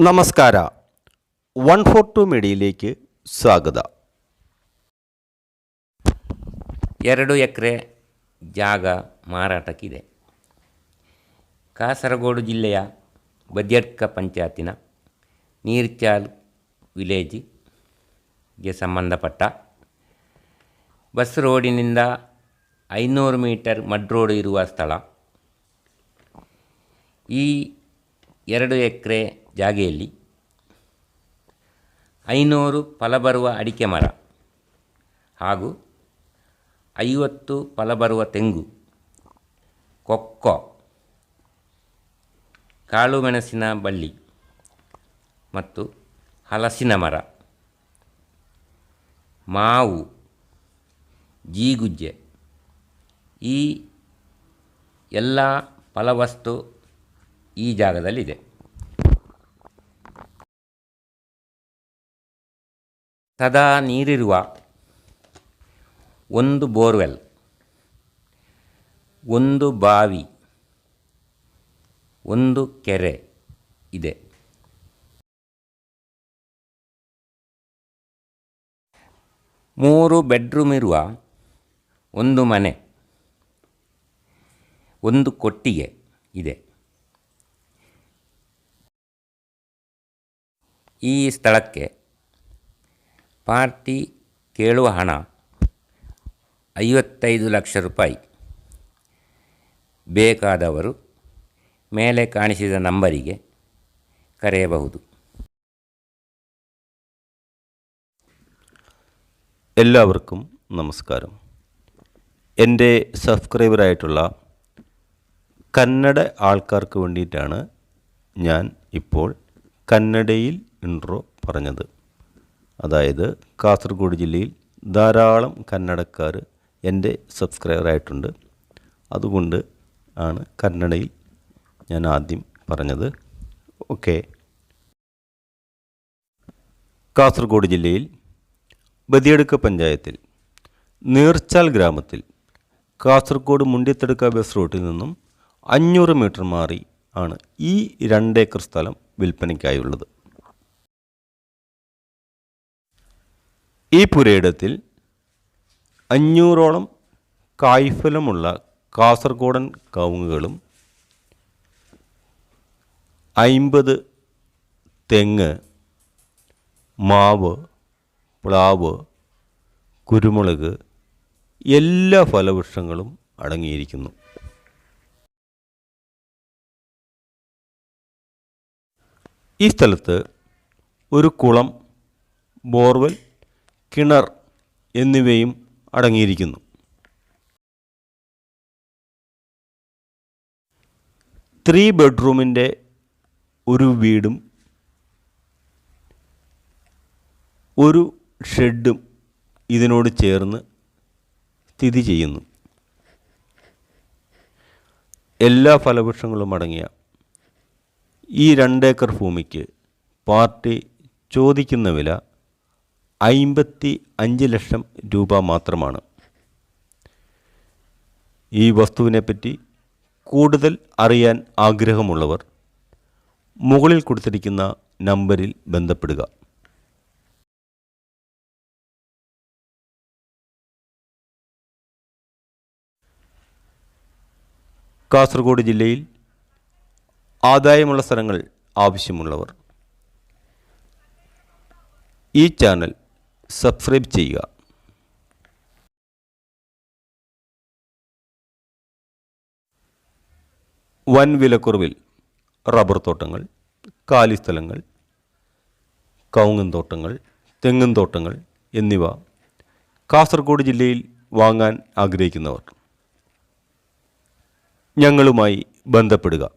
ನಮಸ್ಕಾರ 142 ಮೀಡಿಯಾലേക്ക് ಸ್ವಾಗತ. 2 ಎಕರೆ ಜಾಗ ಮಾರಾಟಕ್ಕಿದೆ. ಕಾಸರಗೋಡು ಜಿಲ್ಲೆಯ ಬದಿಯಡ್ಕ ಪಂಚಾಯತಿನ ನೀರ್ಚಾಲ್ ವಿಲೇಜ್ಗೆ ಸಂಬಂಧಪಟ್ಟ ಬಸ್ ರೋಡಿನಿಂದ 500 ಮೀಟರ್ ಮಡ್ ರೋಡ್ ಇರುವ ಸ್ಥಳ. ಈ 2 ಎಕರೆ ಜಾಗೆಯಲ್ಲಿ 500 ಫಲಬರುವ ಅಡಿಕೆ ಮರ ಹಾಗೂ 50 ಫಲಬರುವ ತೆಂಗು, ಕೊಕ್ಕೋ, ಕಾಳು ಮೆಣಸಿನ ಬಳ್ಳಿ ಮತ್ತು ಹಲಸಿನ ಮರ, ಮಾವು, ಜೀಗುಜ್ಜೆ ಈ ಎಲ್ಲ ಫಲವಸ್ತು ಈ ಜಾಗದಲ್ಲಿದೆ. ಸದಾ ನೀರಿರುವ ಒಂದು ಬೋರ್ವೆಲ್, ಒಂದು ಬಾವಿ, ಒಂದು ಕೆರೆ ಇದೆ. ಮೂರು ಬೆಡ್ರೂಮ್ ಇರುವ ಒಂದು ಮನೆ, ಒಂದು ಕೊಟ್ಟಿಗೆ ಇದೆ. ಈ ಸ್ಥಳಕ್ಕೆ ಪಾರ್ಟಿ ಕೇಳುವ ಹಣ 55 ಲಕ್ಷ ರೂಪಾಯಿ. ಬೇಕಾದವರು ಮೇಲೆ ಕಾಣಿಸಿದ ನಂಬರಿಗೆ കരയಬಹುದು. എല്ലാവർക്കും നമസ്കാരം. എൻ്റെ സബ്സ്ക്രൈബറായിട്ടുള്ള കന്നഡ ആൾക്കാർക്ക് വേണ്ടിയിട്ടാണ് ഞാൻ ഇപ്പോൾ കന്നഡയിൽ ഇൻട്രോ പറഞ്ഞത്. അതായത് കാസർഗോഡ് ജില്ലയിൽ ധാരാളം കന്നഡക്കാർ എൻ്റെ സബ്സ്ക്രൈബറായിട്ടുണ്ട്. അതുകൊണ്ട് ആണ് കന്നഡയിൽ ഞാൻ ആദ്യം പറഞ്ഞത്. ഓക്കെ. കാസർഗോഡ് ജില്ലയിൽ ബദിയടുക്ക പഞ്ചായത്തിൽ നീർച്ചാൽ ഗ്രാമത്തിൽ കാസർഗോഡ് മുണ്ടിത്തടുക്ക ബസ് റൂട്ടിൽ നിന്നും 500 മീറ്റർ മാറി ആണ് ഈ 2 ഏക്കർ സ്ഥലം വിൽപ്പനയ്ക്കായുള്ളത്. ഈ പുരയിടത്തിൽ 500ഓളം കായ്ഫലമുള്ള കാസർഗോഡൻ കവുങ്ങുകളും 50 തെങ്ങ്, മാവ്, പ്ലാവ്, കുരുമുളക് എല്ലാ ഫലവൃക്ഷങ്ങളും അടങ്ങിയിരിക്കുന്നു. ഈ സ്ഥലത്ത് ഒരു കുളം, ബോർവെൽ, കിണർ എന്നിവയും അടങ്ങിയിരിക്കുന്നു. ത്രീ ബെഡ്റൂമിൻ്റെ ഒരു വീടും ഒരു ഷെഡും ഇതിനോട് ചേർന്ന് സ്ഥിതി ചെയ്യുന്നു. എല്ലാ ഫലവൃക്ഷങ്ങളും അടങ്ങിയ ഈ 2 ഏക്കർ ഭൂമിക്ക് പാർട്ടി ചോദിക്കുന്ന വില 55 ലക്ഷം രൂപ മാത്രമാണ്. ഈ വസ്തുവിനെപ്പറ്റി കൂടുതൽ അറിയാൻ ആഗ്രഹമുള്ളവർ മുകളിൽ കൊടുത്തിരിക്കുന്ന നമ്പറിൽ ബന്ധപ്പെടുക. കാസർഗോഡ് ജില്ലയിൽ ആദായമുള്ള സ്ഥലങ്ങൾ ആവശ്യമുള്ളവർ ഈ ചാനൽ സബ്സ്ക്രൈബ് ചെയ്യുക. വൻ വിലക്കുറവിൽ റബ്ബർ തോട്ടങ്ങൾ, കാലിസ്ഥലങ്ങൾ, കവുങ്ങൻ തോട്ടങ്ങൾ, തെങ്ങും തോട്ടങ്ങൾ എന്നിവ കാസർഗോഡ് ജില്ലയിൽ വാങ്ങാൻ ആഗ്രഹിക്കുന്നവർ ഞങ്ങളുമായി ബന്ധപ്പെടുക.